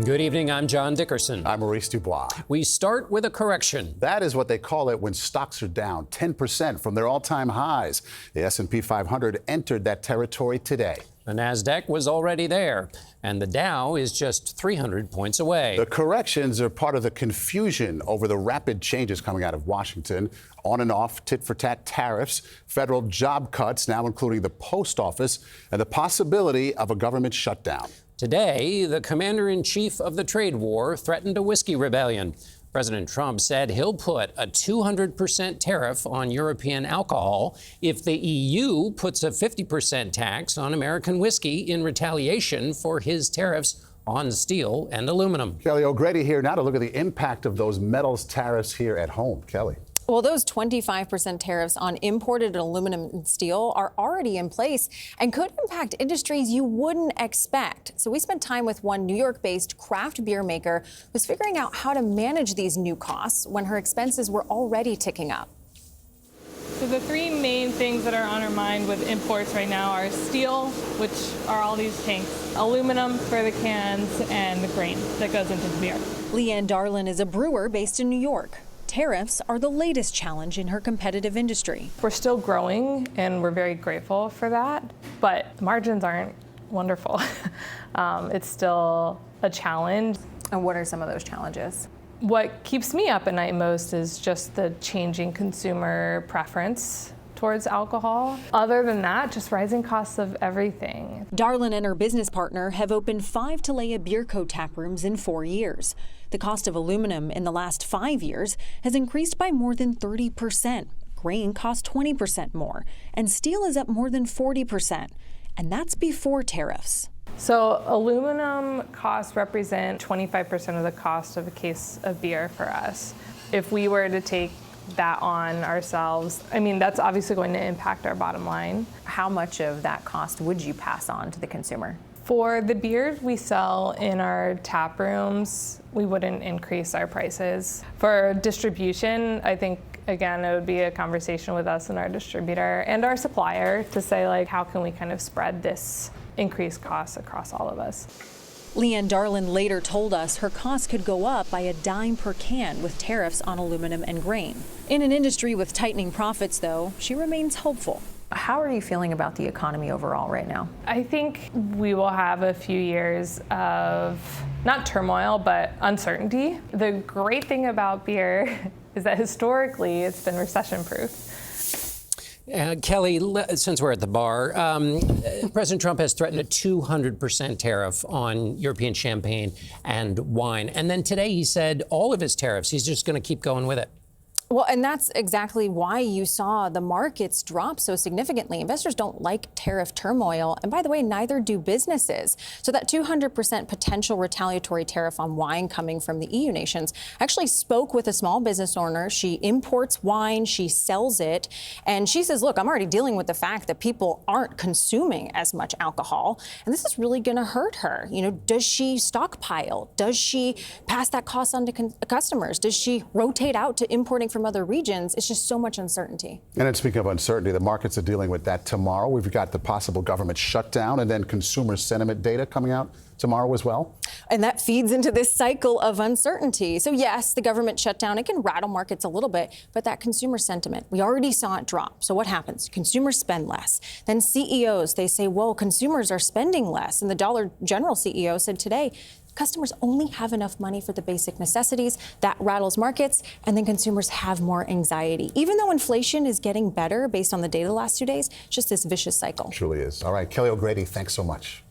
Good evening, I'm John Dickerson. I'm Maurice Dubois. We start with a correction. That is what they call it when stocks are down 10% from their all-time highs. The S&P 500 entered that territory today. The NASDAQ was already there, and the Dow is just 300 points away. The corrections are part of the confusion over the rapid changes coming out of Washington. On and off tit-for-tat tariffs, federal job cuts, now including the post office, and the possibility of a government shutdown. Today, the commander-in-chief of the trade war threatened a whiskey rebellion. President Trump said he'll put a 200% tariff on European alcohol if the EU puts a 50% tax on American whiskey in retaliation for his tariffs on steel and aluminum. Kelly O'Grady here now to look at the impact of those metals tariffs here at home. Kelly. Well, those 25% tariffs on imported aluminum and steel are already in place and could impact industries you wouldn't expect. So we spent time with one New York-based craft beer maker who's figuring out how to manage these new costs when her expenses were already ticking up. So the three main things that are on our mind with imports right now are steel, which are all these tanks, aluminum for the cans, and the grain that goes into the beer. Leanne Darlin is a brewer based in New York. Tariffs are the latest challenge in her competitive industry. We're still growing, and we're very grateful for that, but the margins aren't wonderful. It's still a challenge. And what are some of those challenges? What keeps me up at night most is just the changing consumer preference towards alcohol. Other than that, just rising costs of everything. Darlin and her business partner have opened 5 Talea Beer Co. tap rooms in 4 years. The cost of aluminum in the last 5 years has increased by more than 30%. Grain costs 20% more, and steel is up more than 40%. And that's before tariffs. So aluminum costs represent 25% of the cost of a case of beer for us. If we were to take that on ourselves, I mean, that's obviously going to impact our bottom line. How much of that cost would you pass on to the consumer? For the beers we sell in our tap rooms, we wouldn't increase our prices. For distribution, I think, again, it would be a conversation with us and our distributor and our supplier to say, like, how can we kind of spread this increased cost across all of us? Leanne Darlin later told us her costs could go up by $0.10 per can with tariffs on aluminum and grain. In an industry with tightening profits, though, she remains hopeful. How are you feeling about the economy overall right now? I think we will have a few years of not turmoil, but uncertainty. The great thing about beer is that historically it's been recession-proof. Kelly, since we're at the bar, President Trump has threatened a 200% tariff on European champagne and wine. And then today he said all of his tariffs, he's just going to keep going with it. Well, and that's exactly why you saw the markets drop so significantly. Investors don't like tariff turmoil. And by the way, neither do businesses. So that 200% potential retaliatory tariff on wine coming from the EU nations, I actually spoke with a small business owner. She imports wine, she sells it. And she says, look, I'm already dealing with the fact that people aren't consuming as much alcohol. And this is really going to hurt her. You know, does she stockpile? Does she pass that cost on to customers? Does she rotate out to importing from other regions? It's just so much uncertainty. And then speaking of uncertainty, the markets are dealing with that tomorrow. We've got the possible government shutdown and then consumer sentiment data coming out tomorrow as well. And that feeds into this cycle of uncertainty. So yes, the government shutdown, it can rattle markets a little bit, but that consumer sentiment, we already saw it drop. So what happens? Consumers spend less. Then CEOs, they say, well, consumers are spending less. And the Dollar General CEO said today, customers only have enough money for the basic necessities. That rattles markets, and then consumers have more anxiety. Even though inflation is getting better based on the data the last 2 days, it's just this vicious cycle. Truly is. All right, Kelly O'Grady, thanks so much.